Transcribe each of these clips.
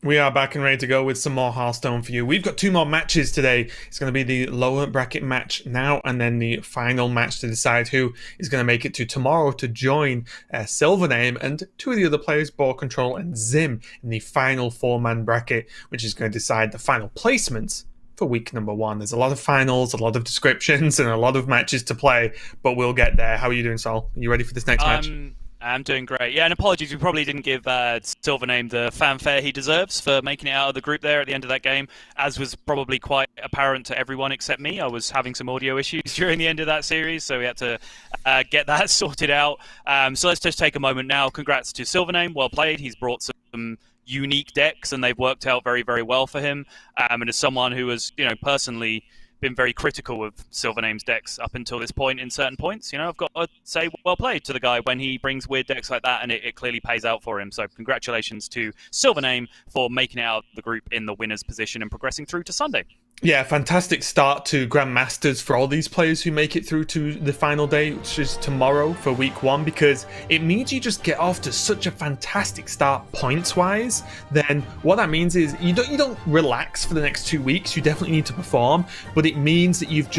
We are back and ready to go with some more Hearthstone for you. We've got two more matches today. It's going to be the lower bracket match now and then the final match to decide who is going to make it to tomorrow to join Silvername and two of the other players, Ball Control and Zim, in the final four-man bracket, which is going to decide the final placements for week number one. There's a lot of finals, a lot of descriptions, and a lot of matches to play, but we'll get there. How are you doing, Sol? Are you ready for this next match? I'm doing great. Yeah, and apologies, we probably didn't give Silvername the fanfare he deserves for making it out of the group there at the end of that game, as was probably quite apparent to everyone except me. I was having some audio issues during the end of that series, so we had to get that sorted out. So let's just take a moment now. Congrats to Silvername. Well played. He's brought some unique decks, and they've worked out very, very well for him. And as someone who has, personally been very critical of Silvername's decks up until this point in certain points, I've got to say well played to the guy when he brings weird decks like that, and it clearly pays out for him. So congratulations to Silvername for making it out of the group in the winner's position and progressing through to Sunday. Yeah, fantastic start to Grandmasters for all these players who make it through to the final day, which is tomorrow for week one, because it means you just get off to such a fantastic start points-wise. Then what that means is you don't relax for the next 2 weeks. You definitely need to perform, but it means that you've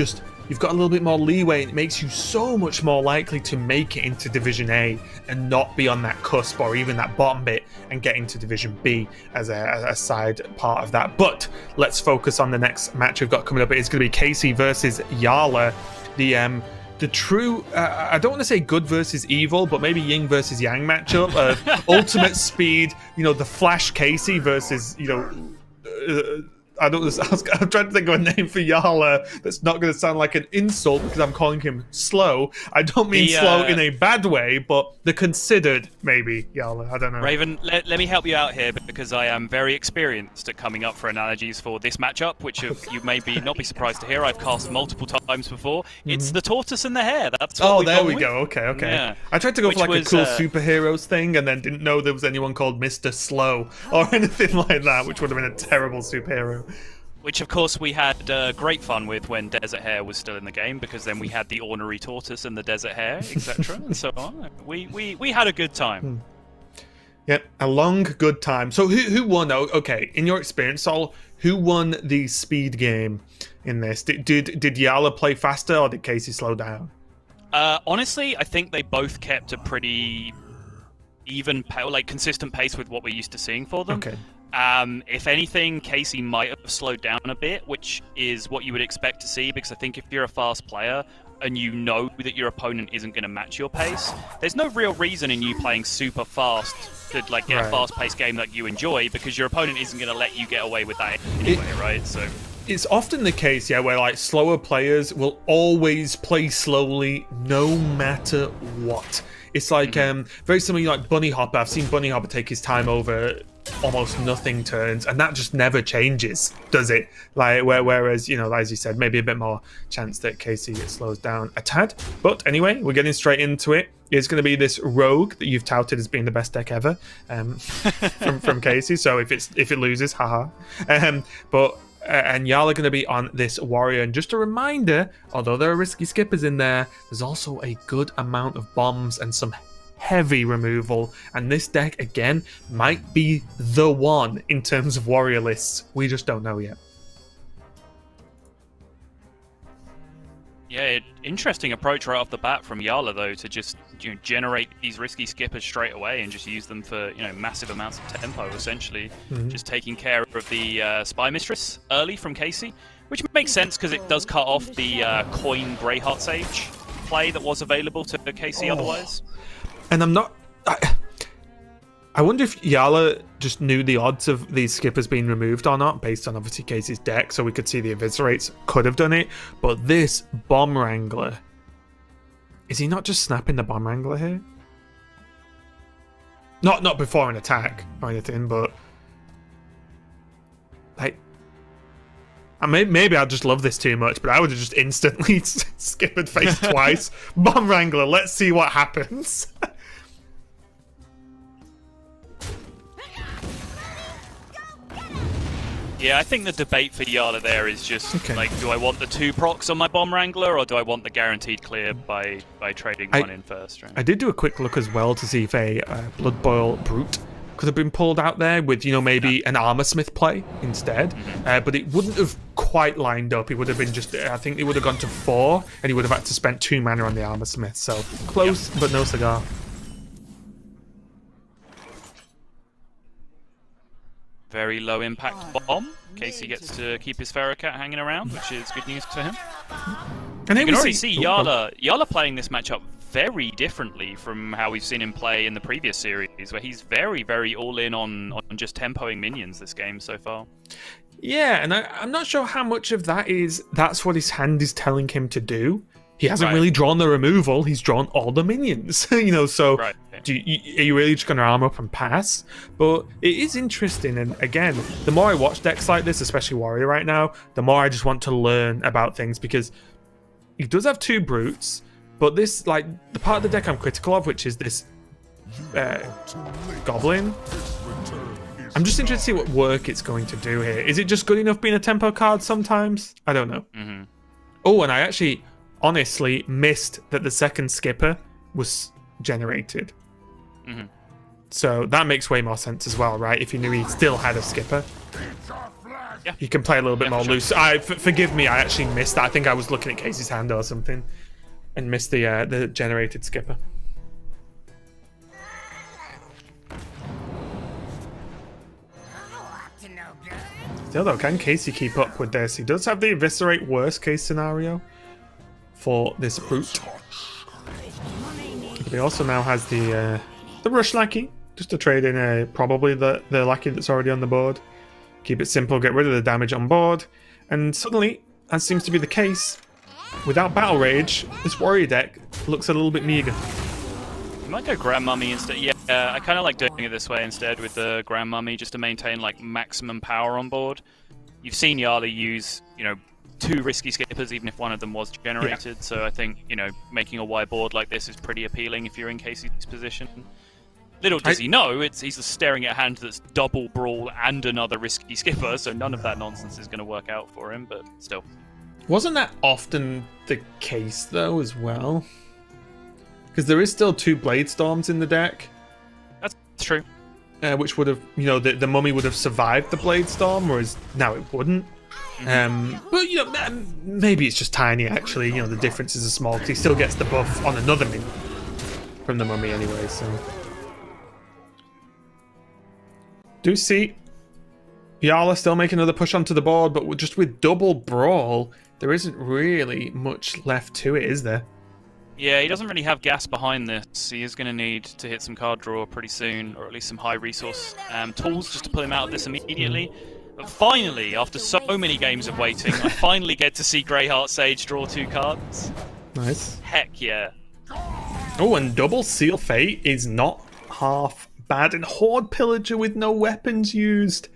got a little bit more leeway, and it makes you so much more likely to make it into Division A and not be on that cusp or even that bottom bit and get into Division B as a side part of that. But let's focus on the next match we've got coming up. It's going to be Casie versus Jarla. The true, I don't want to say good versus evil, but maybe yin versus yang matchup of ultimate speed, the Flash Casie versus, I'm trying to think of a name for Jarla that's not going to sound like an insult because I'm calling him slow. I don't mean slow in a bad way, but the considered, maybe, Jarla. I don't know. Raven, let me help you out here because I am very experienced at coming up for analogies for this matchup, which you may not be surprised to hear I've cast multiple times before. It's the tortoise and the hare. That's what there we go. Okay. Yeah. I tried to go for like a cool superheroes thing and then didn't know there was anyone called Mr. Slow or anything like that, which would have been a terrible superhero. Which, of course, we had great fun with when Desert Hare was still in the game, because then we had the ornery tortoise and the Desert Hare, etc. and so on. We had a good time. Yep, a long, good time. So who won? Okay, in your experience, Sol, who won the speed game in this? Did Jarla play faster, or did Casie slow down? Honestly, I think they both kept a pretty even, consistent pace with what we're used to seeing for them. Okay. If anything, Casie might have slowed down a bit, which is what you would expect to see, because I think if you're a fast player and you know that your opponent isn't going to match your pace, there's no real reason in you playing super fast to get a fast-paced game that you enjoy, because your opponent isn't going to let you get away with that anyway, right? So it's often the case, where slower players will always play slowly no matter what. It's very similar like Bunny Hopper. I've seen Bunny Hopper take his time over almost nothing turns, and that just never changes, does it? Whereas, as you said, maybe a bit more chance that Casie slows down a tad. But anyway, we're getting straight into it. It's going to be this rogue that you've touted as being the best deck ever from Casie. So if it loses, haha. And y'all are going to be on this warrior. And just a reminder, although there are risky skippers in there, there's also a good amount of bombs and some heavy removal. And this deck, again, might be the one in terms of warrior lists. We just don't know yet. Yeah, interesting approach right off the bat from Jarla, though, to just generate these risky skippers straight away and just use them for massive amounts of tempo, essentially. Just taking care of the Spy Mistress early from Casie, which makes sense because it does cut off the coin Greyheart Sage play that was available to Casie otherwise. And I wonder if Jarla just knew the odds of these skippers being removed or not, based on obviously Casey's deck, so we could see the eviscerates could have done it. But this Bomb Wrangler, is he not just snapping the Bomb Wrangler here? Not before an attack or anything, but maybe I just love this too much, but I would have just instantly skippered face twice. Bomb Wrangler, let's see what happens. Yeah, I think the debate for Jarla there is just do I want the 2 procs on my Bomb Wrangler, or do I want the guaranteed clear by trading one in first? Right? I did do a quick look as well to see if a Blood Boil Brute could have been pulled out there with, you know, maybe an armor smith play instead. But it wouldn't have quite lined up. It would have been just, I think it would have gone to 4, and he would have had to spend 2 mana on the armor smith. So close, but no cigar. Very low impact bomb. Casie gets to keep his Ferrocat hanging around, which is good news for him. And you can already see Jarla playing this matchup very differently from how we've seen him play in the previous series, where he's very, very all in on just tempoing minions this game so far. Yeah, and I'm not sure how much of that that's what his hand is telling him to do. He hasn't really drawn the removal, he's drawn all the minions, you know, so are you really just going to arm up and pass? But it is interesting, and again, the more I watch decks like this, especially Warrior right now, the more I just want to learn about things, because he does have 2 brutes, but this, like, the part of the deck I'm critical of, which is this Goblin, I'm just interested to see what work it's going to do here. Is it just good enough being a tempo card sometimes? I don't know. Oh, and I actually honestly missed that the second skipper was generated. So that makes way more sense as well, right? If you knew he still had a skipper. Yeah. You can play a little bit more loose. Forgive me, I actually missed that. I think I was looking at Casey's hand or something and missed the generated skipper. Still though, can Casie keep up with this? He does have the eviscerate worst case scenario for this brute. But he also now has the rush lackey, just to trade in probably the lackey that's already on the board. Keep it simple, get rid of the damage on board, and suddenly, as seems to be the case, without Battle Rage, this warrior deck looks a little bit meager. You might go Grandmummy instead. Yeah, I kind of like doing it this way instead with the Grandmummy, just to maintain like maximum power on board. You've seen Jarla use, you know, 2 risky skippers, even if one of them was generated. So I think, you know, making a wide board like this is pretty appealing if you're in Casey's position. Little does he know, he's staring at a hand that's double brawl and another risky skipper, so none of that nonsense is going to work out for him, but still. Wasn't that often the case, though, as well? Because there is still 2 Blade Storms in the deck. That's true. Which would have, you know, the mummy would have survived the Blade Storm, whereas now it wouldn't. But, you know, maybe it's just tiny, actually. You know, the differences are small, because he still gets the buff on another minion from the mummy anyway, so... Do see Jarla still making another push onto the board, but just with double brawl, there isn't really much left to it, is there? Yeah, he doesn't really have gas behind this. He is going to need to hit some card draw pretty soon, or at least some high resource tools just to pull him out of this immediately. But finally, after so many games of waiting, I finally get to see Greyheart Sage draw 2 cards. Nice. Heck yeah. Oh, and double Seal Fate is not half bad, and Horde Pillager with no weapons used.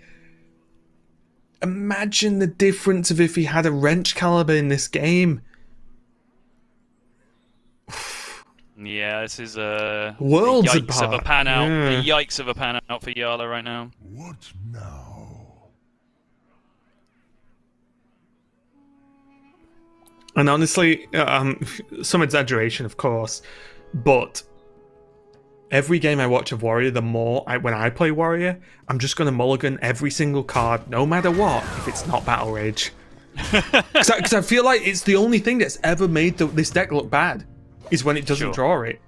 Imagine the difference of if he had a Wrench Caliber in this game. Yeah, this is a worlds yikes apart. Of a pan out. Yeah. A yikes of a pan out for Jarla right now. What now? And honestly, some exaggeration, of course, but every game I watch of Warrior, the more when I play Warrior, I'm just going to mulligan every single card, no matter what, if it's not Battle Rage. Because I feel like it's the only thing that's ever made this deck look bad, is when it doesn't draw it.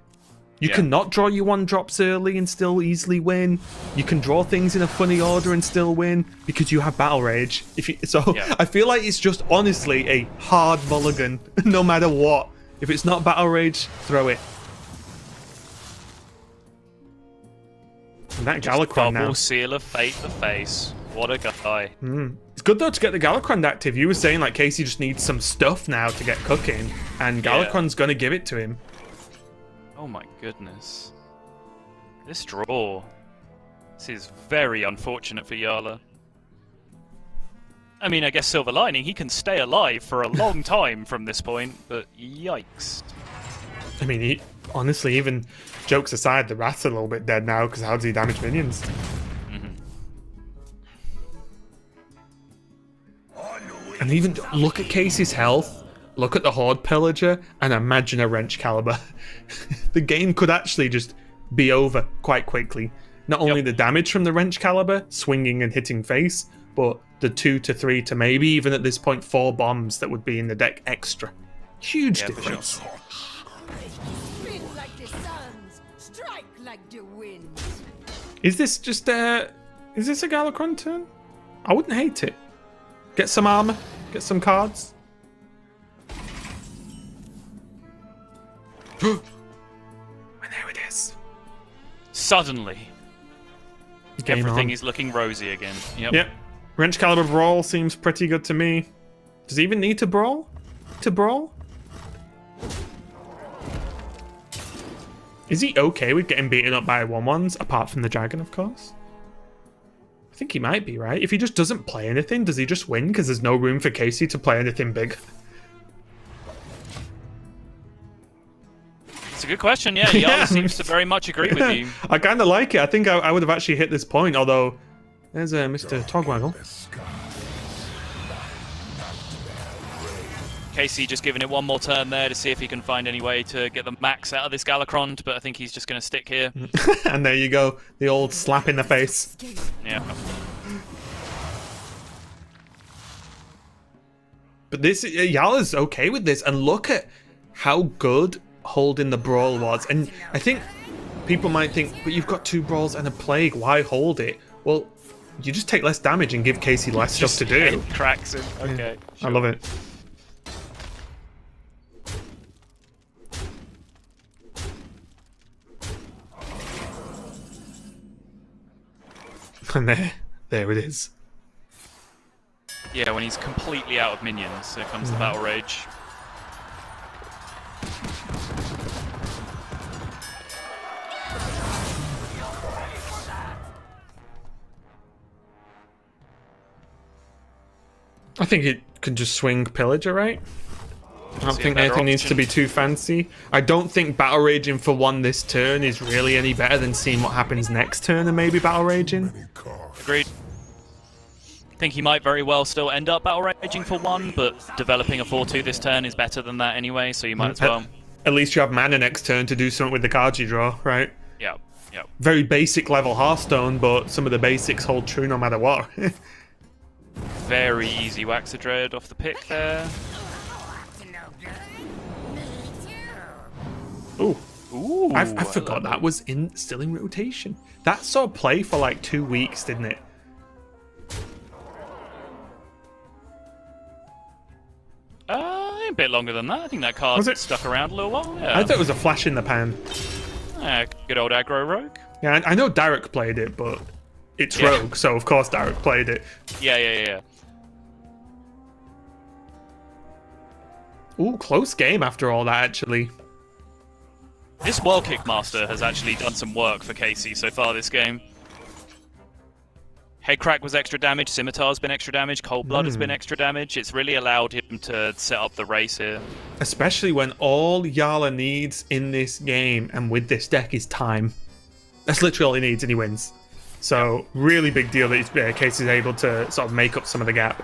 You cannot draw your 1-drops early and still easily win. You can draw things in a funny order and still win, because you have Battle Rage. I feel like it's just honestly a hard mulligan, no matter what. If it's not Battle Rage, throw it. And that Galakrond now. Double Seal of Fate the face. What a guy. It's good though to get the Galakrond active. You were saying like Casie just needs some stuff now to get cooking, and Galakrond's gonna give it to him. Oh my goodness. This draw. This is very unfortunate for Jarla. I mean, I guess silver lining, he can stay alive for a long time from this point, but yikes. I mean, honestly, even jokes aside, the Wrath's a little bit dead now, because how does he damage minions? And even look at Casey's health, look at the Horde Pillager, and imagine a Wrench Caliber. The game could actually just be over quite quickly. not only the damage from the wrench caliber, swinging and hitting face, but the 2 to 3 to maybe even at this point 4 bombs that would be in the deck extra. Huge difference. Spin like the suns, strike like the winds. Is this just is this a Galacron turn? I wouldn't hate it. Get some armor, get some cards. And there it is. Suddenly, Game everything on. is looking rosy again. Yep. Wrench Caliber Brawl seems pretty good to me. Does he even need to brawl? Is he okay with getting beaten up by 1/1s, apart from the dragon, of course? I think he might be, right? If he just doesn't play anything, does he just win because there's no room for Casie to play anything big? It's a good question, yeah. Jarla seems to very much agree with you. I kind of like it. I think I would have actually hit this point, although there's Mr. Togwaggle. Casie just giving it one more turn there to see if he can find any way to get the max out of this Galacron, but I think he's just going to stick here. And there you go, the old slap in the face. Yeah. But this Jarla's okay with this, and look at how good holding the brawl was. And I think people might think, but you've got 2 brawls and a plague, why hold it? Well, you just take less damage and give Casie less stuff to do. Head cracks him. Okay. I love it. And there it is. Yeah, when he's completely out of minions, here comes the Battle Rage. I think it can just swing Pillager, right? I don't think anything needs to be too fancy. I don't think Battle Raging for 1 this turn is really any better than seeing what happens next turn and maybe Battle Raging. Agreed. I think he might very well still end up Battle Raging for 1, but developing a 4-2 this turn is better than that anyway, so you might as well. At least you have mana next turn to do something with the cards you draw, right? Yeah. Very basic level Hearthstone, but some of the basics hold true no matter what. Very easy Waxadread off the pick there. Ooh. Ooh, I forgot that was still in rotation. That saw play for like 2 weeks, didn't it? A bit longer than that. I think that card Was it? stuck around a little while. Yeah. I thought it was a flash in the pan. Good old aggro rogue. Yeah, I know Derek played it, but it's Yeah. Rogue, so of course Derek played it. Yeah. Ooh, close game after all that, actually. This World Kickmaster has actually done some work for Casie so far this game. Headcrack was extra damage, Scimitar's been extra damage, Cold Blood has been extra damage. It's really allowed him to set up the race here. Especially when all Jarla needs in this game and with this deck is time. That's literally all he needs and he wins. So, really big deal that Casey's able to sort of make up some of the gap.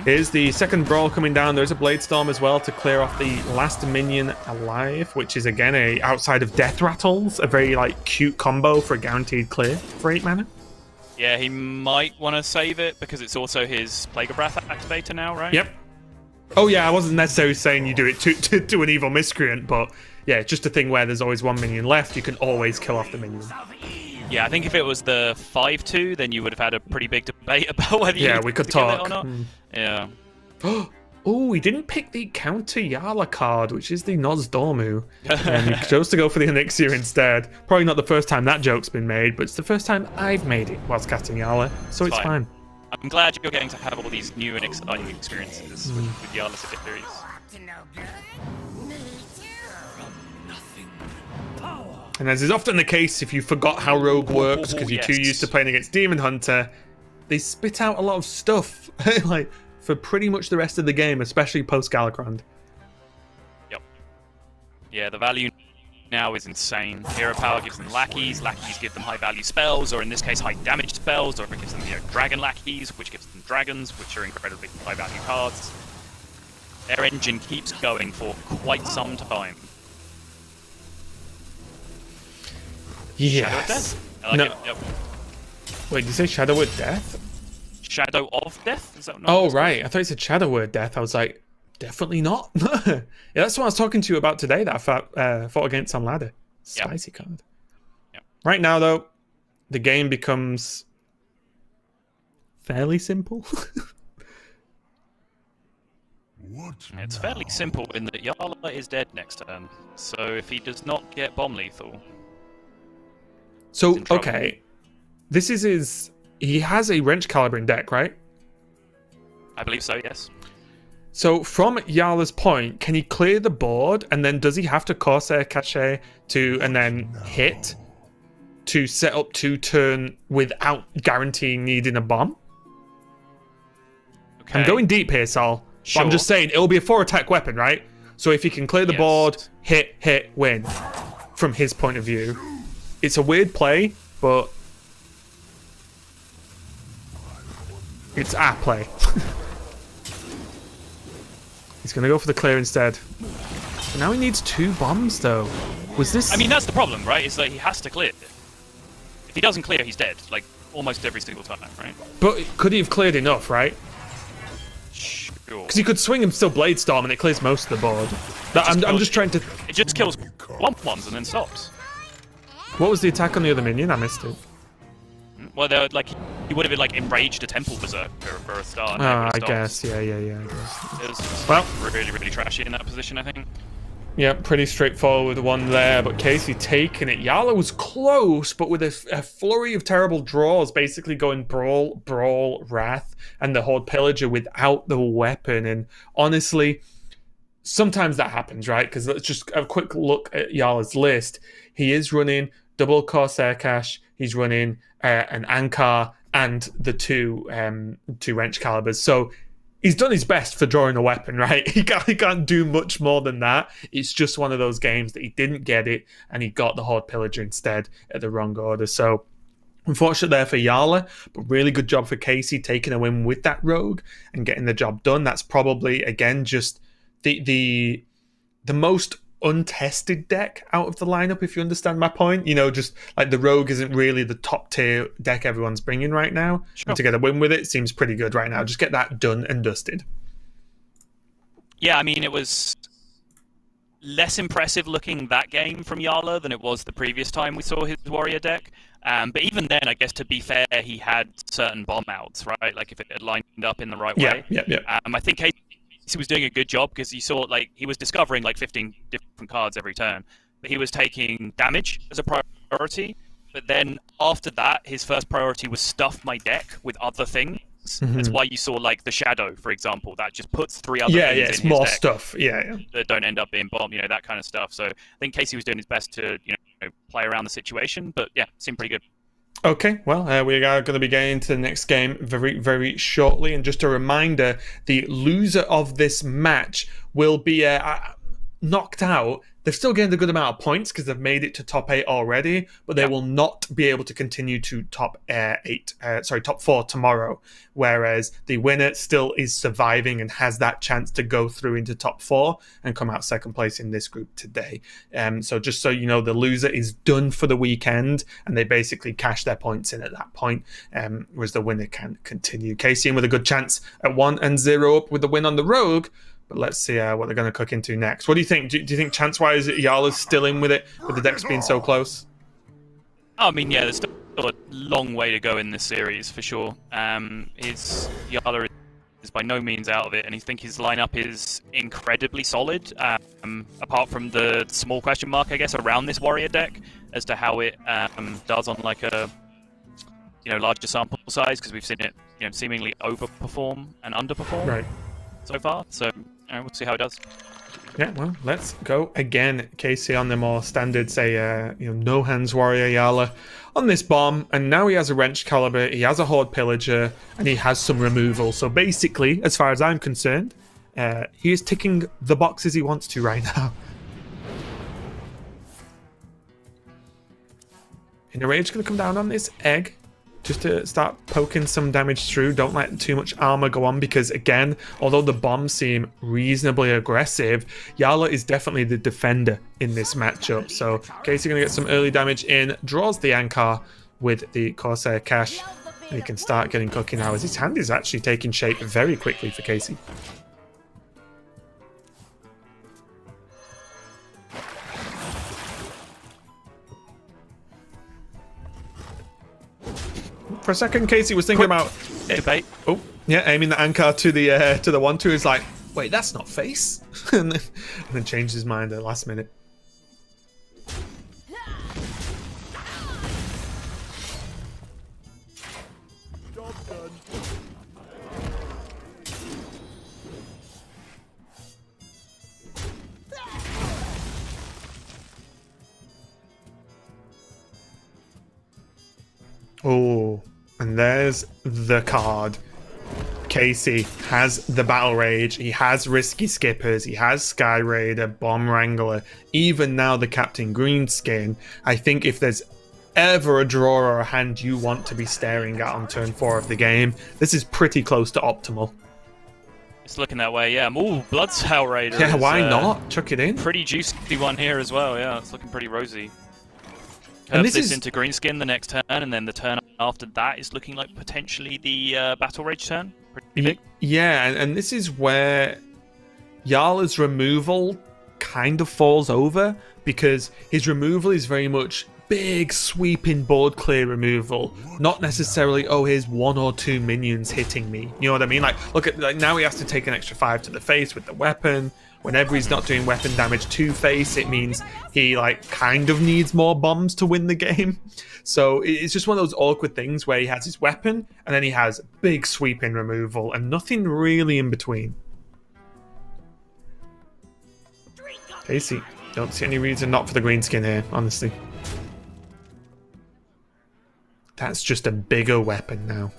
Here's the second brawl coming down. There's a Blade Storm as well to clear off the last minion alive, which is again a outside of Death Rattles, a very like cute combo for a guaranteed clear for 8 mana. Yeah, he might want to save it because it's also his Plague of Wrath activator now, right? Yep. Oh yeah, I wasn't necessarily saying you do it to an evil miscreant, but yeah, it's just a thing where there's always 1 minion left. You can always kill off the minion. Yeah, I think if it was the 5-2, then you would have had a pretty big debate about whether you we could kill it talk. or not. Yeah. Oh, he didn't pick the counter Jarla card, which is the Nozdormu. And he chose to go for the Elixir instead. Probably not the first time that joke's been made, but it's the first time I've made it whilst casting Jarla, so it's fine. I'm glad you're getting to have all these new and exciting experiences with Jarla series. And as is often the case, if you forgot how Rogue works because you're too yes. used to playing against Demon Hunter, they spit out a lot of stuff like for pretty much the rest of the game, especially post Galacron. Yep. Yeah, the value now is insane. Hero power gives them lackeys give them high value spells, or in this case high damage spells, or it gives them dragon lackeys, which gives them dragons, which are incredibly high value cards. Their engine keeps going for quite some time. Shadow of Yes. Death. I like No. it. Yep. Wait, did you say Shadow Word Death? Shadow of Death? Is that not Oh, what it's right. I thought you said Shadow Word Death. I was like, definitely not. Yeah, that's what I was talking to you about today that I fought against on ladder. Spicy card. Yep. Right now, though, the game becomes fairly simple. What It's now? fairly simple in that Jarla is dead next turn, so if he does not get bomb lethal, So, in trouble. okay. This is his... He has a Wrench Caliber in deck, right? I believe so, yes. So, from Jarla's point, can he clear the board, and then does he have to Corsair Cache to, and then hit to set up 2 turn without guaranteeing needing a bomb? Okay. I'm going deep here, Sal. But I'm Sure. just saying, it'll be a 4-attack weapon, right? So if he can clear the Yes. board, hit, win. From his point of view. It's a weird play, but... it's our play. He's going to go for the clear instead. But now he needs 2 bombs, though. Was this... I mean, that's the problem, right? It's like he has to clear. If he doesn't clear, he's dead, like, almost every single time, right? But could he have cleared enough, right? Sure. Because he could swing and still Blade Storm, and it clears most of the board. I'm just trying to... It just kills ones and then stops. What was the attack on the other minion? I missed it. Well, they're like he would have like enraged a temple berserker for a start. Oh, I guess. Yeah, I guess. It was Well- really trashy in that position, I think. Yeah, pretty straightforward one there, but Casie taking it. Jarla was close, but with a flurry of terrible draws, basically going Brawl, Wrath, and the Horde Pillager without the weapon. And honestly, sometimes that happens, right? Because let's just have a quick look at Jarla's list. He is running double Corsair Cache, he's running an Ankar, and the two Wrench Calibers. So he's done his best for drawing a weapon, right? He can't do much more than that. It's just one of those games that he didn't get it, and he got the Horde Pillager instead at the wrong order. So unfortunate there for Jarla, but really good job for Casie taking a win with that rogue and getting the job done. That's probably, again, just the most untested deck out of the lineup, if you understand my point. You know, just like the rogue isn't really the top tier deck everyone's bringing right now. Sure. And to get a win with it seems pretty good right now. Just get that done and dusted. Yeah, I mean, it was less impressive looking that game from Jarla than it was the previous time we saw his warrior deck. But even then, I guess to be fair, he had certain bomb outs, right? Like if it had lined up in the right way. Yeah. I think Casie was doing a good job because you saw like he was discovering like 15 different cards every turn, but he was taking damage as a priority. But then after that, his first priority was stuff my deck with other things. That's why you saw like the Shadow, for example, that just puts 3 other things in it's his more deck stuff. Yeah. that don't end up being bomb, that kind of stuff. So I think Casie was doing his best to play around the situation, but yeah, seemed pretty good. Okay, well, we are going to be getting into the next game very, very shortly. And just a reminder, the loser of this match will be knocked out. They've still gained a good amount of points because they've made it to top 8 already, but they will not be able to continue to top 4 tomorrow. Whereas the winner still is surviving and has that chance to go through into top 4 and come out second place in this group today. So just so you know, the loser is done for the weekend, and they basically cash their points in at that point, whereas the winner can continue. Casie in with a good chance at 1-0 up with the win on the rogue. But let's see what they're going to cook into next. What do you think? Do you think chance-wise Jarla's still in with it, with the decks being so close? I mean, yeah, there's still a long way to go in this series for sure. Jarla is by no means out of it, and I think his lineup is incredibly solid. Apart from the small question mark, I guess, around this warrior deck as to how it does on like a larger sample size, because we've seen it seemingly overperform and underperform so far. So we'll see how it does. Yeah, well, let's go again. Casie on the more standard, say, no hands warrior Jarla on this bomb, and now he has a Wrench Caliber, he has a Horde Pillager, and he has some removal. So basically, as far as I'm concerned, he is ticking the boxes he wants to right now. Inner Rage going to come down on this egg, just to start poking some damage through. Don't let too much armor go on, because again, although the bombs seem reasonably aggressive, Jarla is definitely the defender in this matchup. So Casie going to get some early damage in, draws the Ankar, with the Corsair Cash. And he can start getting cooking now as his hand is actually taking shape very quickly for Casie. For a second, Casie was thinking about debate. Oh, yeah, aiming the anchor to the 1-2 is like, wait, that's not face, and then changed his mind at the last minute. Oh, and there's the card. Casie has the Battle Rage, he has Risky Skippers, he has Sky Raider, Bomb Wrangler, even now the Captain Greenskin. I think if there's ever a draw or a hand you want to be staring at on turn 4 of the game, this is pretty close to optimal. It's looking that way, yeah. Ooh, Bloodsail Raider. Yeah, is, why not? Chuck it in. Pretty juicy one here as well, yeah. It's looking pretty rosy. And Curves this this is into Greenskin the next turn, and then the turn after that is looking like potentially the Battle Rage turn. Pretty big. Yeah, and this is where Jarla's removal kind of falls over, because his removal is very much big sweeping board clear removal, not necessarily, oh, here's 1 or 2 minions hitting me. You know what I mean? Like, look at, like, now he has to take an extra 5 to the face with the weapon. Whenever he's not doing weapon damage to face, it means he like kind of needs more bombs to win the game. So it's just one of those awkward things where he has his weapon and then he has big sweeping removal and nothing really in between. Casie, don't see any reason not for the greenskin here, honestly. That's just a bigger weapon now.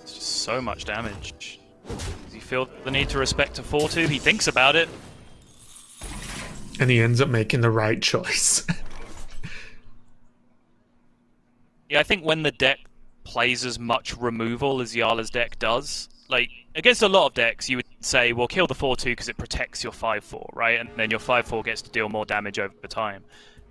It's just so much damage. Does he feel the need to respect a 4-2? He thinks about it. And he ends up making the right choice. Yeah, I think when the deck plays as much removal as Jarla's deck does, like, against a lot of decks, you would say, well, kill the 4-2 because it protects your 5-4, right? And then your 5-4 gets to deal more damage over time.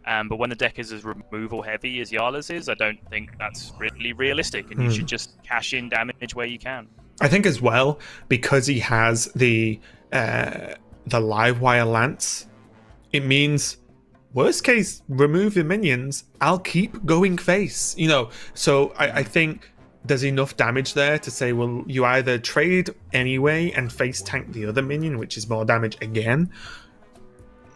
But when the deck is as removal heavy as Jarla's is, I don't think that's really realistic, and you should just cash in damage where you can. I think as well, because he has the live wire lance, it means worst case, remove your minions, I'll keep going face. You know, so I think there's enough damage there to say, well, you either trade anyway and face tank the other minion, which is more damage again,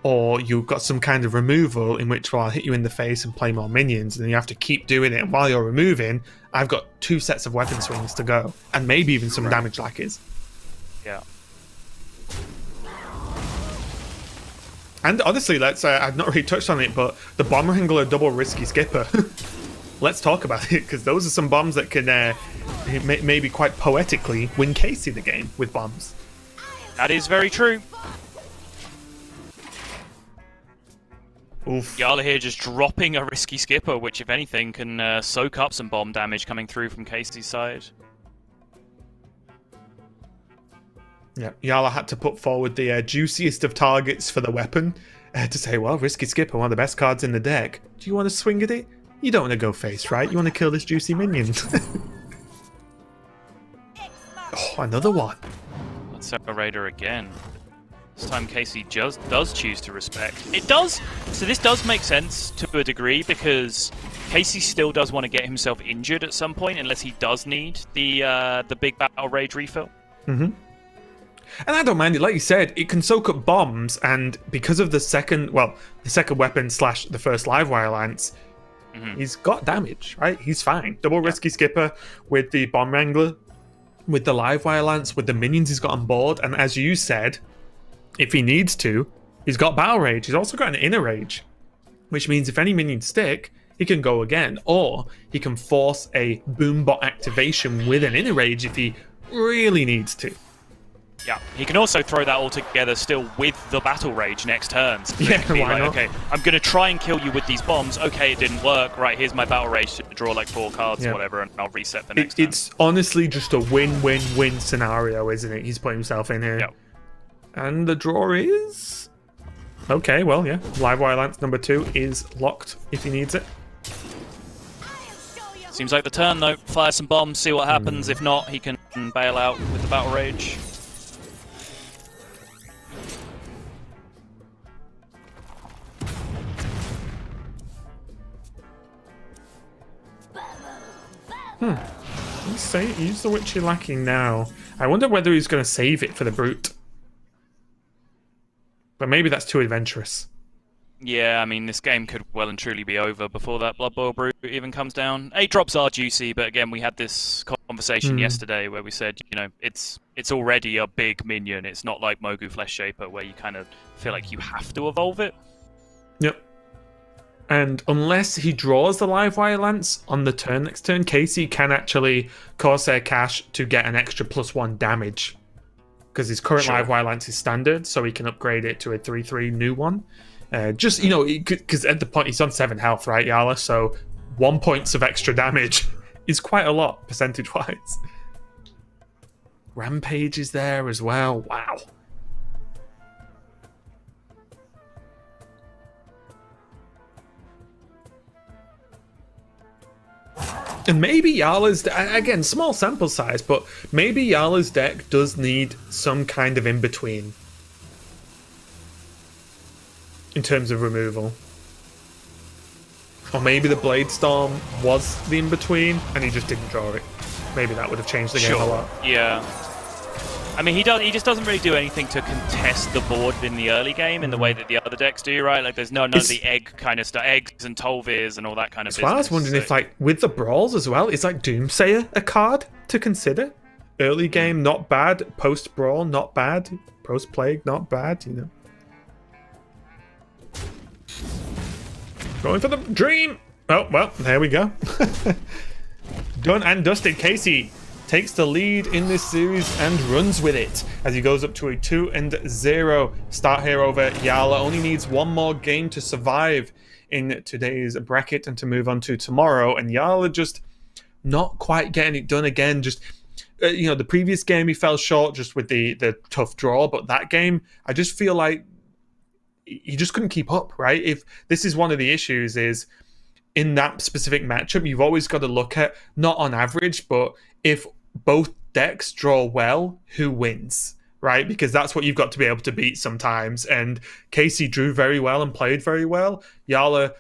or you've got some kind of removal in which, well, I'll hit you in the face and play more minions, and then you have to keep doing it. And while you're removing, I've got 2 sets of weapon swings to go, and maybe even some damage lackers. Yeah. And honestly, let's I've not really touched on it, but the Bomb Wrangler double Risky Skipper. Let's talk about it, because those are some bombs that can maybe quite poetically win Casie the game with bombs. That is very true. Oof. Jarla here just dropping a Risky Skipper, which, if anything, can soak up some bomb damage coming through from Casie's side. Yeah, Jarla had to put forward the juiciest of targets for the weapon to say, well, Risky Skipper, one of the best cards in the deck. Do you want to swing at it? You don't want to go face, right? You want to kill this juicy minion. Oh, another one. Let's Raider again. This time Casie does choose to respect. It does. So this does make sense to a degree, because Casie still does want to get himself injured at some point, unless he does need the big Battle Rage refill. Mm-hmm. And I don't mind it. Like you said, it can soak up bombs, and because of the second weapon / the first live wire lance, he's got damage, right? He's fine. Double Risky Skipper with the Bomb Wrangler, with the live wire lance, with the minions he's got on board, and as you said, if he needs to, he's got Battle Rage. He's also got an Inner Rage, which means if any minions stick, he can go again, or he can force a Boombot activation with an Inner Rage if he really needs to. Yeah, he can also throw that all together still with the Battle Rage next turn. So Yeah, be why like, not? okay, I'm going to try and kill you with these bombs. Okay, it didn't work. Right, here's my Battle Rage to draw like 4 cards or whatever, and I'll reset the next turn. It's honestly just a win-win-win scenario, isn't it? He's putting himself in here. Yep. And the draw is... Okay, well, yeah. Live Wire Lance number 2 is locked if he needs it. Seems like the turn though. Fire some bombs, see what happens. If not, he can bail out with the Battle Rage. Let's say use the Witchy Lacking now. I wonder whether he's going to save it for the Brute. But maybe that's too adventurous. Yeah, I mean, this game could well and truly be over before that Blood Boil Brute even comes down. 8 drops are juicy, but again, we had this conversation yesterday where we said, you know, it's already a big minion. It's not like Mogu Flesh Shaper where you kind of feel like you have to evolve it. Yep. And unless he draws the Live Wire Lance on the turn next turn, Casie can actually Corsair Cash to get an extra +1 damage. Because his current Live Wire Lance is standard, so he can upgrade it to a 3/3 new one. Just, you know, because at the point he's on 7 health, right, Jarla? So 1 point of extra damage is quite a lot, percentage-wise. Rampage is there as well. Wow. And maybe Jarla's, again, small sample size, but maybe Jarla's deck does need some kind of in-between in terms of removal. Or maybe the Blade Storm was the in-between and he just didn't draw it. Maybe that would have changed the game a lot. Yeah. I mean, he just doesn't really do anything to contest the board in the early game in the way that the other decks do, right? Like, there's none of the egg kind of stuff, eggs and Tolvirs and all that kind of business. Well, I was wondering if, like, with the brawls as well, is like Doomsayer a card to consider? Early game, not bad. Post brawl, not bad. Post plague, not bad. You know. Going for the dream. Oh well, there we go. Done and dusted. Casie takes the lead in this series and runs with it as he goes up to a 2-0 start here over Jarla. Only needs one more game to survive in today's bracket and to move on to tomorrow. And Jarla just not quite getting it done again. Just you know, the previous game he fell short just with the tough draw, but that game I just feel like he just couldn't keep up. Right? If this is one of the issues is in that specific matchup, you've always got to look at not on average, but if both decks draw well, who wins, right? Because that's what you've got to be able to beat sometimes. And Casie drew very well and played very well. Jarla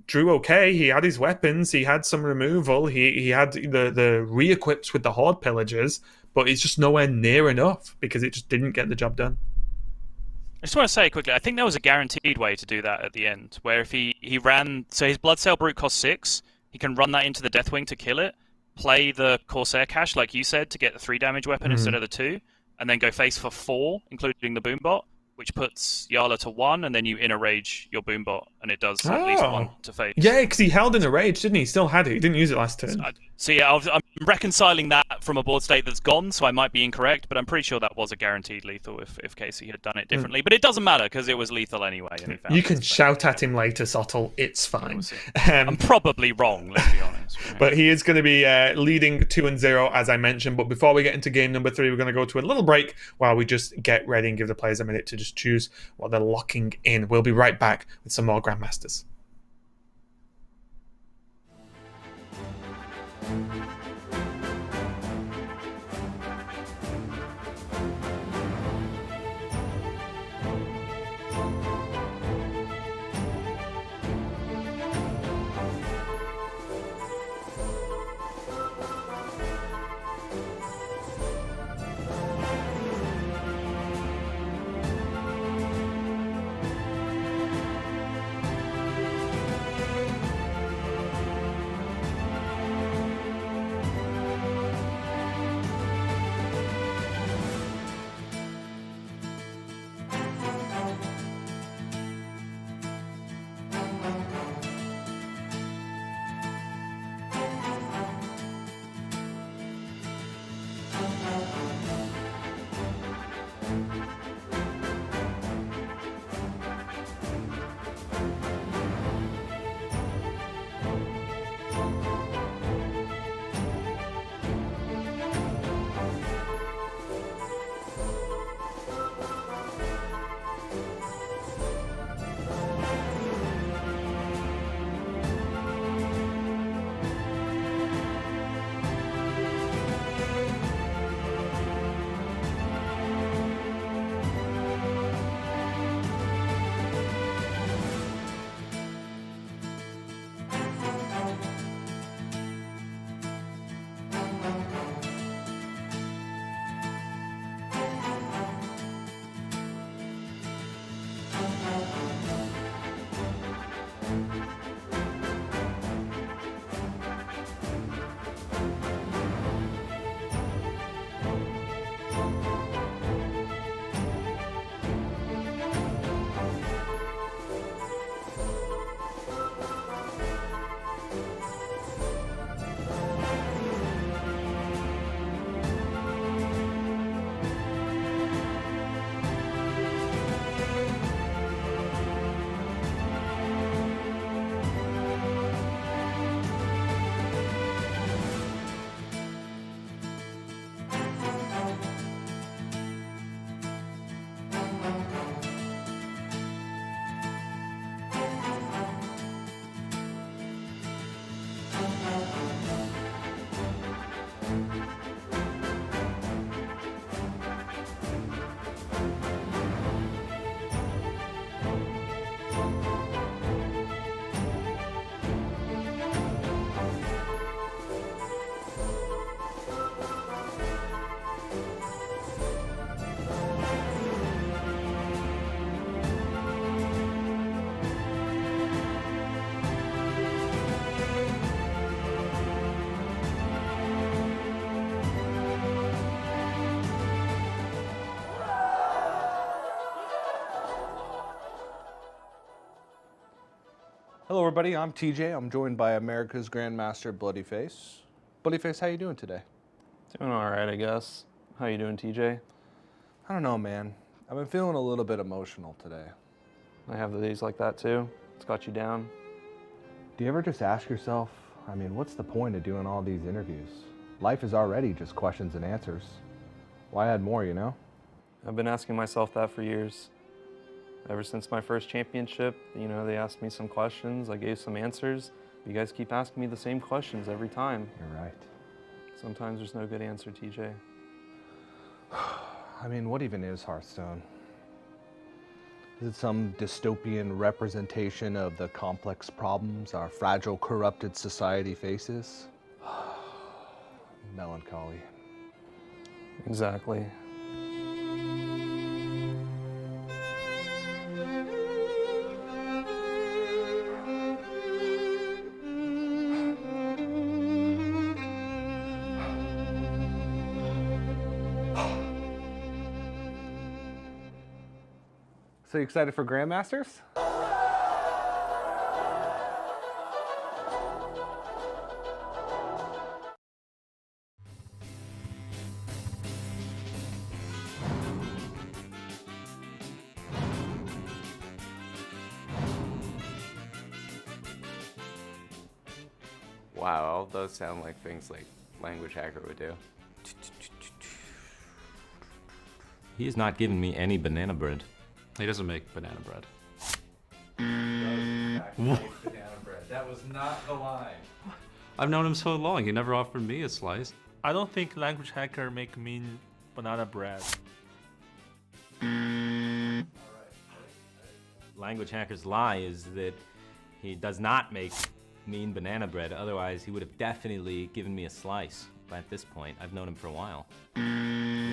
drew okay. He had his weapons. He had some removal. He had the re-equips with the Horde Pillagers, but it's just nowhere near enough because it just didn't get the job done. I just want to say quickly, I think there was a guaranteed way to do that at the end, where if he ran... So his Bloodsail Brute costs 6, he can run that into the Deathwing to kill it, play the Corsair Cash, like you said, to get the 3 damage weapon instead of the 2, and then go face for 4, including the Boombot, which puts Jarla to 1, and then you inner rage your Boombot, and it does at least 1 to face. Yeah, because he held in a rage, didn't he? He still had it. He didn't use it last turn. So yeah, I'm reconciling that from a board state that's gone, so I might be incorrect, but I'm pretty sure that was a guaranteed lethal if Casie had done it differently. But it doesn't matter, because it was lethal anyway. And he found you can shout at him later, Sottle. It's fine. I'm probably wrong, let's be honest. But he is going to be leading 2-0, as I mentioned. But before we get into game number 3, we're going to go to a little break while we just get ready and give the players a minute to just choose what they're locking in. We'll be right back with some more Grandmasters. Hello everybody, I'm TJ. I'm joined by America's Grandmaster Bloodyface. Bloodyface, how you doing today? Doing all right, I guess. How you doing, TJ? I don't know, man. I've been feeling a little bit emotional today. I have the days like that too. It's got you down. Do you ever just ask yourself, I mean, what's the point of doing all these interviews? Life is already just questions and answers. Why add more, you know? I've been asking myself that for years. Ever since my first championship, you know, they asked me some questions, I gave some answers. You guys keep asking me the same questions every time. You're right. Sometimes there's no good answer, TJ. I mean, what even is Hearthstone? Is it some dystopian representation of the complex problems our fragile, corrupted society faces? Melancholy. Exactly. So you excited for Grandmasters? Wow, all those sound like things like Language Hacker would do. He's not giving me any banana bread. He doesn't make banana bread. That was not the line. I've known him so long, he never offered me a slice. I don't think Language Hacker make mean banana bread. Language Hacker's lie is that he does not make mean banana bread, otherwise he would have definitely given me a slice. But at this point, I've known him for a while.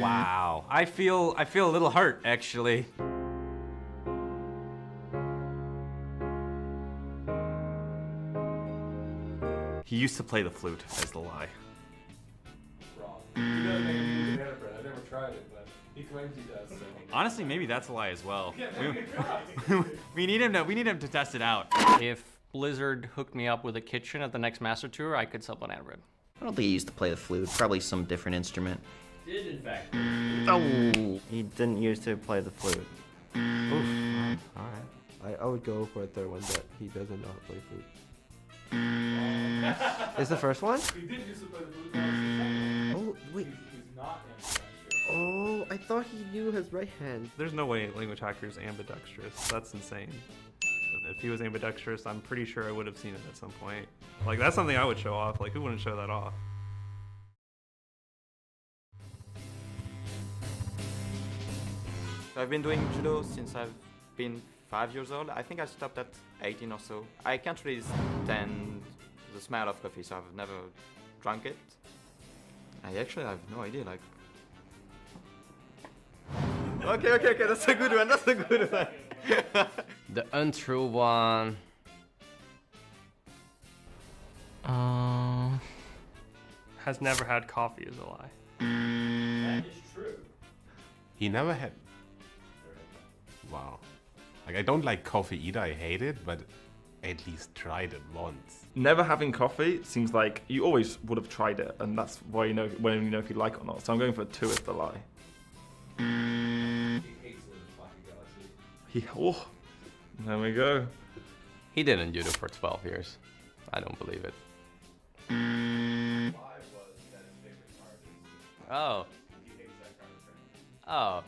Wow, I feel a little hurt, actually. He used to play the flute as the lie. Wrong. He doesn't make me banana bread. I've never tried it, but he claims he does. So. Honestly, maybe that's a lie as well. We need him to test it out. If Blizzard hooked me up with a kitchen at the next Master Tour, I could sell banana bread. I don't think he used to play the flute. Probably some different instrument. Did in fact. Oh! He didn't used to play the flute. Oof. Alright. I would go for a third one, but he doesn't know how to play flute. Is the first one? He did used to play the flute. Oh, wait. He's not ambidextrous. Oh, I thought he knew his right hand. There's no way Language Hacker is ambidextrous. That's insane. If he was ambidextrous, I'm pretty sure I would have seen it at some point. Like, that's something I would show off. Like, who wouldn't show that off? So I've been doing judo since I've been 5 years old. I think I stopped at 18 or so. I can't really stand the smell of coffee, so I've never drunk it. I actually have no idea, like... Okay, that's a good one, The untrue one. Has never had coffee is a lie. That is true. He never had... Wow. Like, I don't like coffee either, I hate it, but at least tried it once. Never having coffee seems like you always would have tried it, and that's why you know when you know if you like it or not. So I'm going for 2 as the lie. He hates living Pocket Galaxy. Oh, there we go. He didn't judo for 12 years. I don't believe it. Oh. Oh.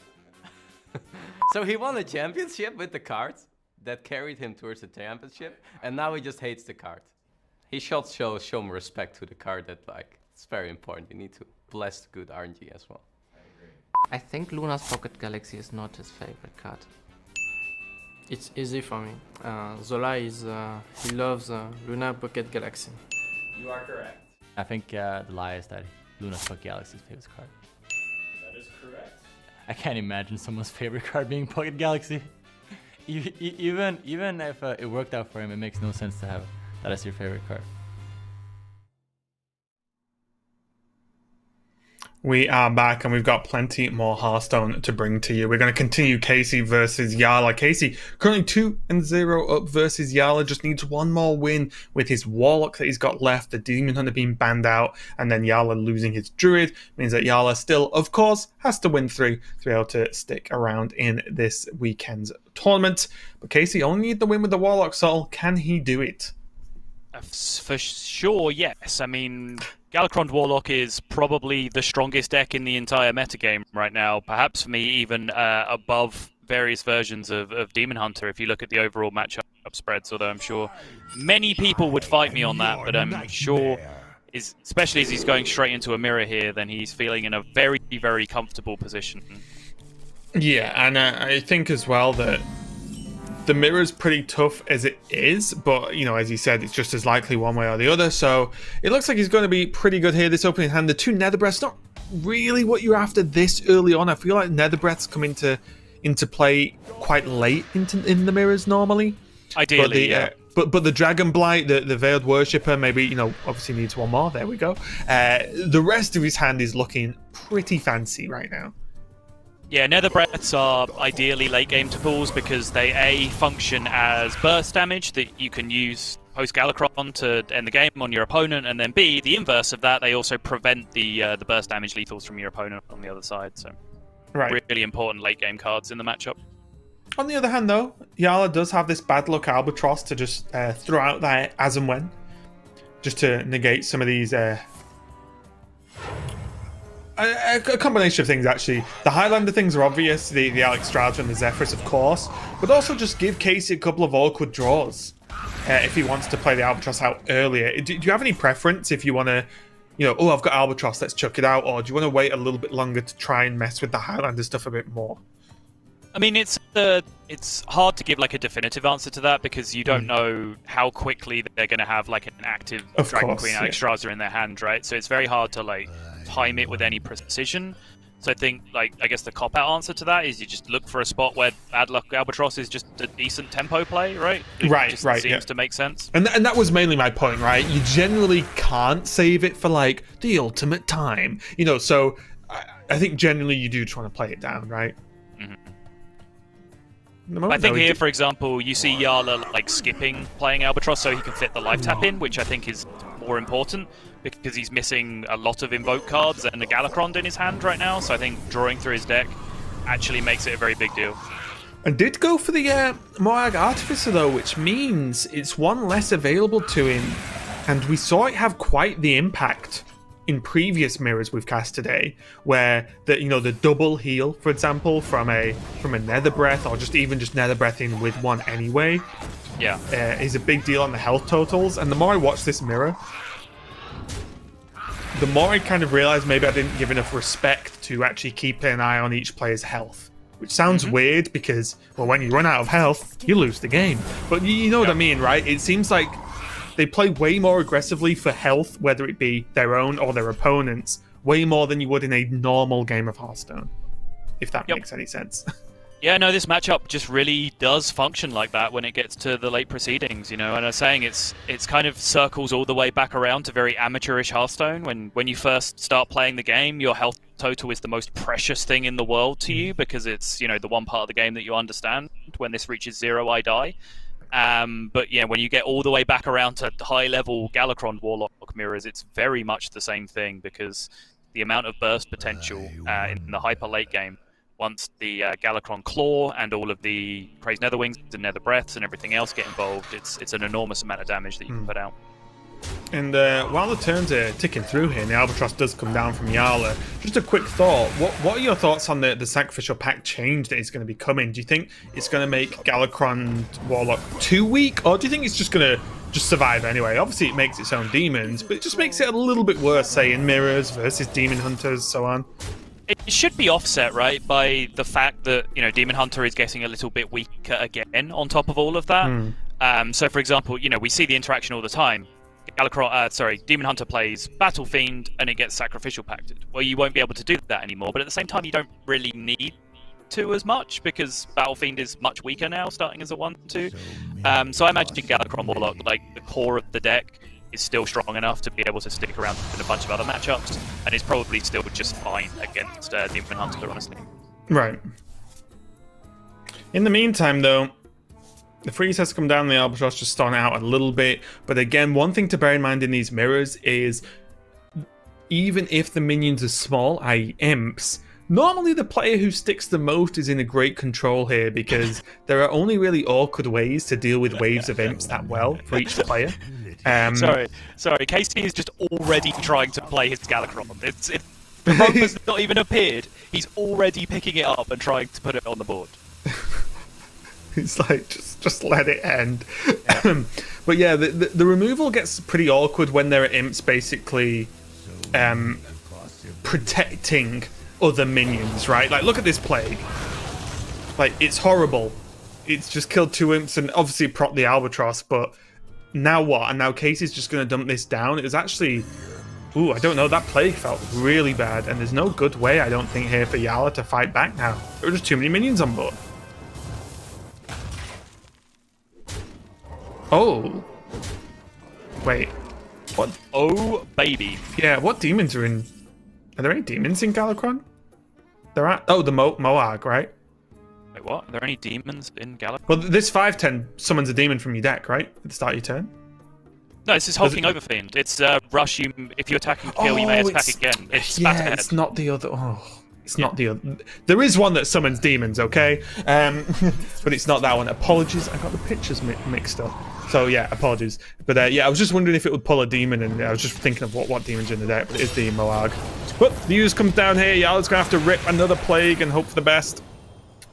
So he won a championship with the cards that carried him towards the championship, and now he just hates the card. He should show more respect to the card. That, like, it's very important. You need to bless the good RNG as well. I think Luna's Pocket Galaxy is not his favorite card. It's easy for me. Zola is, he loves Luna Pocket Galaxy. You are correct. I think the lie is that Luna's Pocket Galaxy is his favorite card. That is correct. I can't imagine someone's favorite card being Pocket Galaxy. Even if it worked out for him, it makes no sense to have that as your favorite card. We are back and we've got plenty more Hearthstone to bring to you. We're going to continue Casie versus Jarla. Casie currently 2-0 up versus Jarla. Just needs one more win with his Warlock that he's got left. The Demon Hunter being banned out and then Jarla losing his Druid means that Jarla still, of course, has to win 3 to be able to stick around in this weekend's tournament. But Casie only need the win with the Warlock Soul. Can he do it? For sure, yes. I mean, Galakrond Warlock is probably the strongest deck in the entire metagame right now. Perhaps for me, even above various versions of Demon Hunter if you look at the overall matchup spreads, although I'm sure many people would fight me on that, but I'm sure, especially as he's going straight into a mirror here, then he's feeling in a very, very comfortable position. Yeah, and I think as well that the mirror's pretty tough as it is, but, you know, as you said, it's just as likely one way or the other, so it looks like he's going to be pretty good here. This opening hand, the 2 Nether Breaths, not really what you're after this early on. I feel like Nether Breaths come into play quite late in the mirrors normally. Ideally, yeah. But the Dragon Blight, the Veiled Worshipper, maybe, you know, obviously needs one more. There we go. The rest of his hand is looking pretty fancy right now. Yeah, Nether Breaths are ideally late game tools because they A, function as burst damage that you can use post Galakrond to end the game on your opponent, and then B, the inverse of that, they also prevent the burst damage lethals from your opponent on the other side. So, really important late game cards in the matchup. On the other hand, though, Jarla does have this bad luck Albatross to just throw out there as and when, just to negate some of these. A combination of things, actually. The Highlander things are obvious, the Alex Strata and the Zephyrus, of course, but also just give Casie a couple of awkward draws if he wants to play the Albatross out earlier. Do you have any preference if you want to, you know, oh, I've got Albatross, let's chuck it out, or do you want to wait a little bit longer to try and mess with the Highlander stuff a bit more? I mean, it's hard to give like a definitive answer to that because you don't know how quickly they're going to have like an active Dragon Queen Alex Strata in their hand, right? So it's very hard to like time it with any precision. So I think, like, I guess the cop-out answer to that is you just look for a spot where Bad Luck Albatross is just a decent tempo play, right? It seems to make sense. And that was mainly my point, right? You generally can't save it for, like, the ultimate time. You know, so I think generally you do try to play it down, right? I think here, for example, you see Jarla like skipping playing Albatross so he can fit the life tap in, which I think is more important because he's missing a lot of invoke cards and the Galakrond in his hand right now. So I think drawing through his deck actually makes it a very big deal. I did go for the Moag Artificer though, which means it's one less available to him, and we saw it have quite the impact in previous mirrors we've cast today, where the double heal, for example, from a Nether Breath, or just Nether Breathing with one anyway, is a big deal on the health totals. And the more I watch this mirror, the more I kind of realize maybe I didn't give enough respect to actually keep an eye on each player's health, which sounds weird because, well, when you run out of health, you lose the game. But you know what I mean, right? It seems like they play way more aggressively for health, whether it be their own or their opponents, way more than you would in a normal game of Hearthstone, if that makes any sense. Yeah, no, this matchup just really does function like that when it gets to the late proceedings, you know. And I was saying it's kind of circles all the way back around to very amateurish Hearthstone. When you first start playing the game, your health total is the most precious thing in the world to you because it's, you know, the one part of the game that you understand. When this reaches 0, I die. But yeah, when you get all the way back around to high-level Galakrond Warlock mirrors, it's very much the same thing because the amount of burst potential in the hyper late game, once the Galakrond Claw and all of the Crazed Netherwings and Nether Breaths and everything else get involved, it's an enormous amount of damage that you can put out. And while the turns are ticking through here, and the Albatross does come down from Jarla, just a quick thought. What are your thoughts on the Sacrificial Pact change that is going to be coming? Do you think it's going to make Galakrond Warlock too weak, or do you think it's just going to just survive anyway? Obviously, it makes its own demons, but it just makes it a little bit worse, say, in mirrors versus demon hunters, so on. It should be offset, right, by the fact that, you know, Demon Hunter is getting a little bit weaker again on top of all of that. So, for example, you know, we see the interaction all the time. Demon Hunter plays Battle Fiend and it gets Sacrificial Pacted. Well, you won't be able to do that anymore, but at the same time, you don't really need to as much because Battle Fiend is much weaker now, starting as a 1-2. So I imagine Galakrond Warlock, like the core of the deck, is still strong enough to be able to stick around in a bunch of other matchups, and is probably still just fine against Demon Hunter, honestly. Right. In the meantime, though, the freeze has come down, the Albatross just starting out a little bit. But again, one thing to bear in mind in these mirrors is even if the minions are small, i.e. imps, normally the player who sticks the most is in a great control here, because there are only really awkward ways to deal with waves of imps that well for each player. Sorry, Casie is just already trying to play his Galakron. The rope has not even appeared. He's already picking it up and trying to put it on the board. It's like, just let it end. But yeah, the removal gets pretty awkward when there are imps basically protecting other minions, right? Like, look at this plague. Like, it's horrible. It's just killed 2 imps and obviously propped the Albatross, but now what? And now Casey's just going to dump this down. It was actually... Ooh, I don't know. That plague felt really bad, and there's no good way, I don't think, here for Jarla to fight back now. There were just too many minions on board. Oh. Wait. What? Oh, baby. Yeah, what demons are in... Are there any demons in Galakron? There are... Oh, the Moag, right? Wait, what? Are there any demons in Galakron? Well, this 5/10 summons a demon from your deck, right? At the start of your turn? No, this is Hulking Overfiend. It's rush you... If you attack and kill, you may attack again. It's spat ahead. It's not the other... Oh... It's not the other... There is one that summons demons, okay? But it's not that one. Apologies, I got the pictures mixed up. So yeah, apologies. But yeah, I was just wondering if it would pull a demon, and I was just thinking of what demon's in the deck, but it is the Moag. But the use comes down here. Jarla's going to have to rip another plague and hope for the best.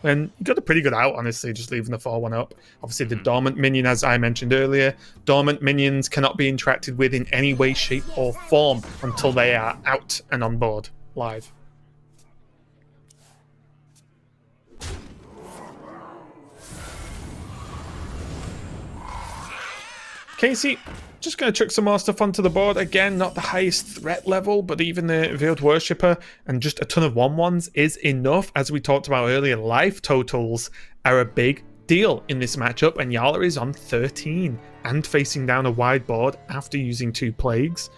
And you got a pretty good out, honestly, just leaving the 4-1 up. Obviously, the dormant minion, as I mentioned earlier, dormant minions cannot be interacted with in any way, shape, or form until they are out and on board live. Casie, just going to chuck some more stuff onto the board. Again, not the highest threat level, but even the Veiled Worshipper and just a ton of 1/1s is enough. As we talked about earlier, life totals are a big deal in this matchup, and Jarla is on 13 and facing down a wide board after using 2 plagues.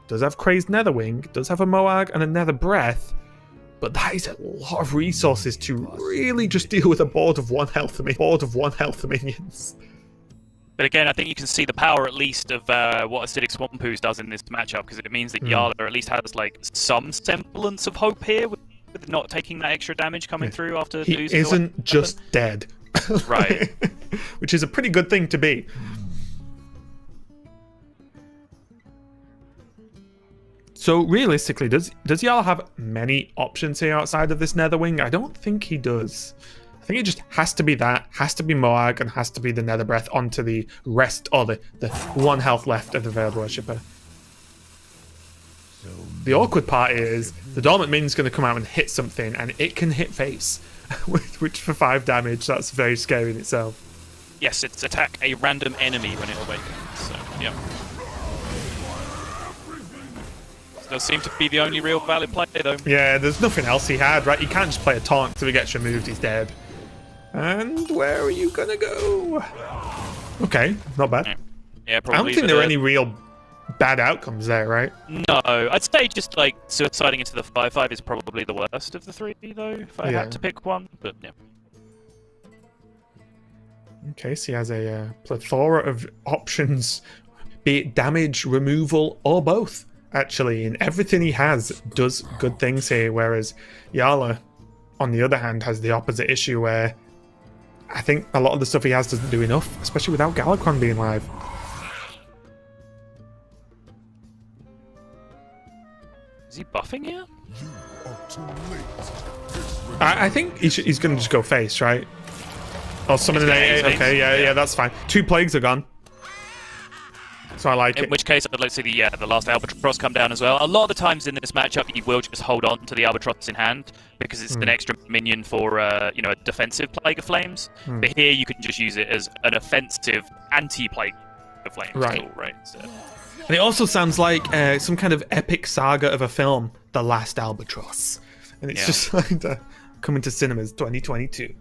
Does have Crazed Netherwing, does have a Moag and a Nether Breath, but that is a lot of resources to really just deal with a board of 1 health minions. But again, I think you can see the power at least of what Acidic Swampooze does in this matchup, because it means that Jarla at least has like some semblance of hope here with not taking that extra damage coming through after losing. He isn't just dead. Right. Which is a pretty good thing to be. So realistically, does Jarla have many options here outside of this Netherwing? I don't think he does. I think it just has to be that, has to be Moag, and has to be the Nether Breath onto the rest, or the 1 health left of the Veiled Worshipper. The awkward part is the Dormant Minion's going to come out and hit something, and it can hit face, which for 5 damage, that's very scary in itself. Yes, it's attack a random enemy when it awakens, so, yeah. Does seem to be the only real valid play, though. Yeah, there's nothing else he had, right? He can't just play a taunt until he gets removed, he's dead. And where are you gonna go? Okay, not bad. Yeah, probably. I don't think there are any real bad outcomes there, right? No, I'd say just like suiciding into the 5/5 is probably the worst of the 3, though, if I had to pick one. But yeah. Okay, so he has a plethora of options, be it damage, removal, or both. Actually, and everything he has does good things here, whereas Jarla, on the other hand, has the opposite issue where I think a lot of the stuff he has doesn't do enough, especially without Galakron being live. Is he buffing here? I think he's going to just go face, right? Or summon an 8. Okay, yeah, that's fine. 2 plagues are gone. So I like it. In which case, I'd like to see the last Albatross come down as well. A lot of the times in this matchup, you will just hold on to the Albatross in hand because it's an extra minion for a defensive Plague of Flames. But here, you can just use it as an offensive anti-Plague of Flames tool, right? So. And it also sounds like some kind of epic saga of a film, The Last Albatross, and it's just like coming to cinemas 2022.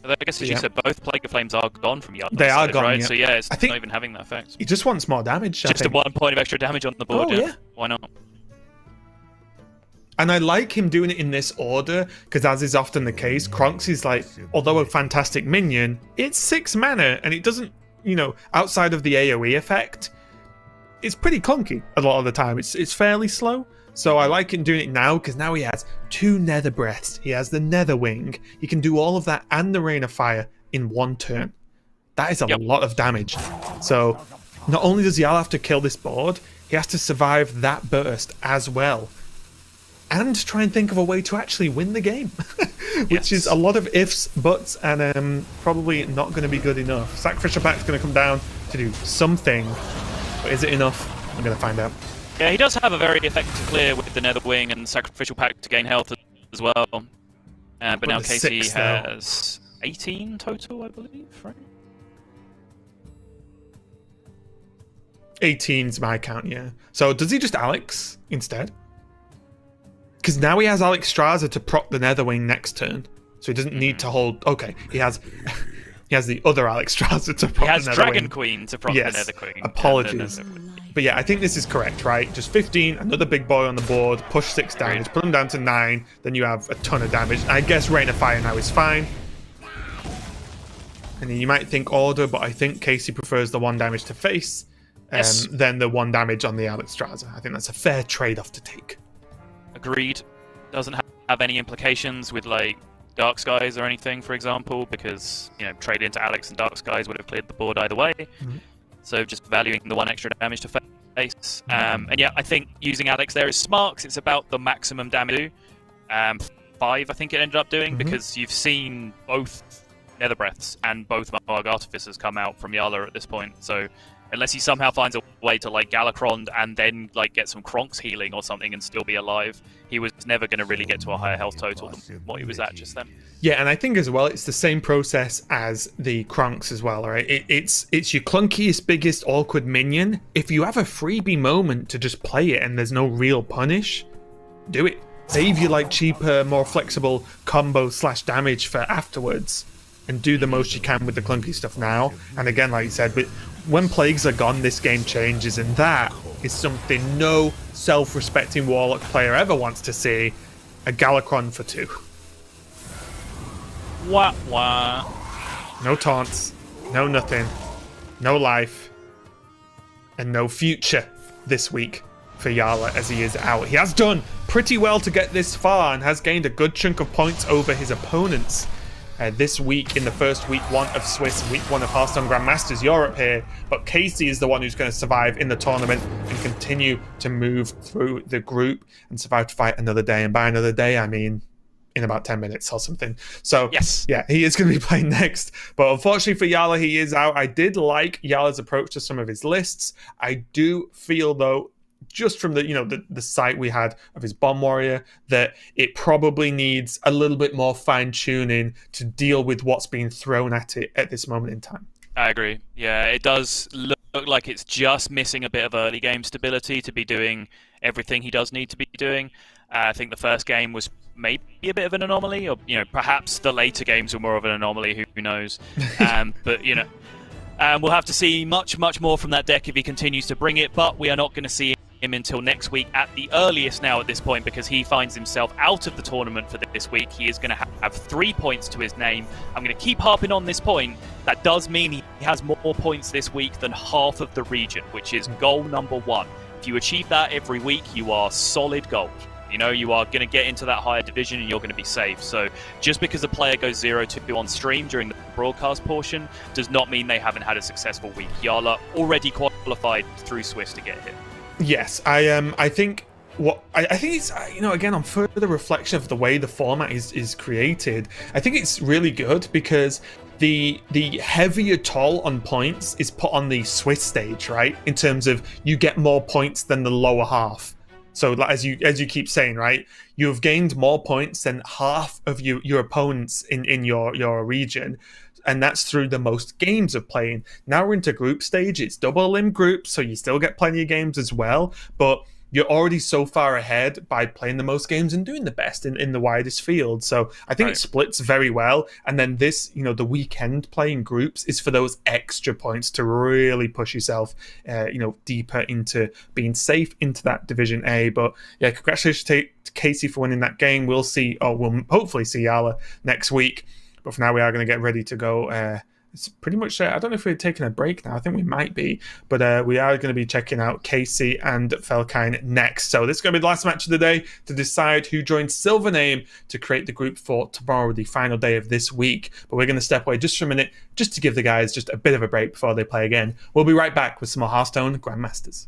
But I guess as you Yeah. said, both Plague of Flames are gone from Jarla. They are gone, right? yeah. So yeah, it's I think- not even having that effect. He just wants more damage. I Just a think. 1 point of extra damage on the board. Oh, yeah. Why not? And I like him doing it in this order, because as is often the case, Kronks is like, although a fantastic minion, it's 6 mana, and it doesn't, outside of the AoE effect, it's pretty clunky a lot of the time. It's fairly slow. So I like him doing it now, because now he has 2 Nether Breaths, he has the Nether Wing, he can do all of that and the Rain of Fire in 1 turn. That is a lot of damage. So not only does Jarl have to kill this board, he has to survive that burst as well. And try and think of a way to actually win the game. Which is a lot of ifs, buts, and probably not going to be good enough. Sacrificial Pact's going to come down to do something. But is it enough? I'm going to find out. Yeah, he does have a very effective clear with the Nether Wing and Sacrificial Pact to gain health as well. But now the Casie 6 though. has 18 total, I believe, right? 18's my count, yeah. So does he just Alex instead? Because now he has Alex Straza to proc the Netherwing next turn. So he doesn't need to hold... Okay, he has the other Alex Straza to proc He has the Netherwing. Dragon Queen to proc the Nether Queen. Apologies. But yeah, I think this is correct, right? Just 15, another big boy on the board, push 6 damage, put him down to 9, then you have a ton of damage. I guess Rain of Fire now is fine. And then you might think Order, but I think Casie prefers the 1 damage to face than the 1 damage on the Alex Straza. I think that's a fair trade-off to take. Agreed. Doesn't have any implications with like Dark Skies or anything, for example, because trade into Alex and Dark Skies would have cleared the board either way. So just valuing the 1 extra damage to face. And yeah, I think using Alex there is smart 'cause it's about the maximum damage. 5, I think it ended up doing, because you've seen both Nether Breaths and both Marg Artificers come out from Jarla at this point. So unless he somehow finds a way to like Galakron and then like get some Kronks healing or something and still be alive, he was never going to really get to a higher health total than what he was at just then. Yeah, and I think as well, it's the same process as the Kronks as well, right? It's your clunkiest, biggest, awkward minion. If you have a freebie moment to just play it and there's no real punish, do it. Save your like cheaper, more flexible combo / damage for afterwards, and do the most you can with the clunky stuff now. And again, like you said, but when plagues are gone, this game changes, and that is something no self-respecting Warlock player ever wants to see. A Galakron for 2. Wah wah. No taunts, no nothing, no life, and no future this week for Jarla as he is out. He has done pretty well to get this far and has gained a good chunk of points over his opponents this week in the first week 1 of Swiss, week 1 of Hearthstone Grandmasters Europe here. But Casie is the one who's going to survive in the tournament and continue to move through the group and survive to fight another day. And by another day, I mean in about 10 minutes or something. So yes, yeah, he is going to be playing next. But unfortunately for Jarla, he is out. I did like Jarla's approach to some of his lists. I do feel though, just from the the sight we had of his Bomb Warrior, that it probably needs a little bit more fine tuning to deal with what's being thrown at it at this moment in time. I agree. Yeah, it does look like it's just missing a bit of early game stability to be doing everything he does need to be doing. I think the first game was maybe a bit of an anomaly, or perhaps the later games were more of an anomaly. Who knows? But we'll have to see much more from that deck if he continues to bring it. But we are not going to see him until next week at the earliest now at this point, because he finds himself out of the tournament for this week. He is going to have 3 points to his name. I'm going to keep harping on this point. That does mean he has more points this week than half of the region, which is goal number 1. If you achieve that every week, you are solid gold. You are going to get into that higher division and you're going to be safe. So just because a player goes 0-2 on stream during the broadcast portion does not mean they haven't had a successful week. Jarla already qualified through Swiss to get here. Yes, I think it's again, on further reflection of the way the format is created, I think it's really good because the heavier toll on points is put on the Swiss stage, right? In terms of you get more points than the lower half. So as you keep saying, right, you have gained more points than half of your opponents in your region. And that's through the most games of playing. Now we're into group stage. It's double elim groups, so you still get plenty of games as well. But you're already so far ahead by playing the most games and doing the best in the widest field. So I think it splits very well. And then this, the weekend playing groups is for those extra points to really push yourself, deeper into being safe into that Division A. But yeah, congratulations to Casie for winning that game. We'll hopefully see Jarla next week. But for now, we are going to get ready to go. It's pretty much, I don't know if we're taking a break now. I think we might be. But we are going to be checking out Casie and Felkine next. So this is going to be the last match of the day to decide who joins Silvername to create the group for tomorrow, the final day of this week. But we're going to step away just for a minute, just to give the guys just a bit of a break before they play again. We'll be right back with some more Hearthstone Grandmasters.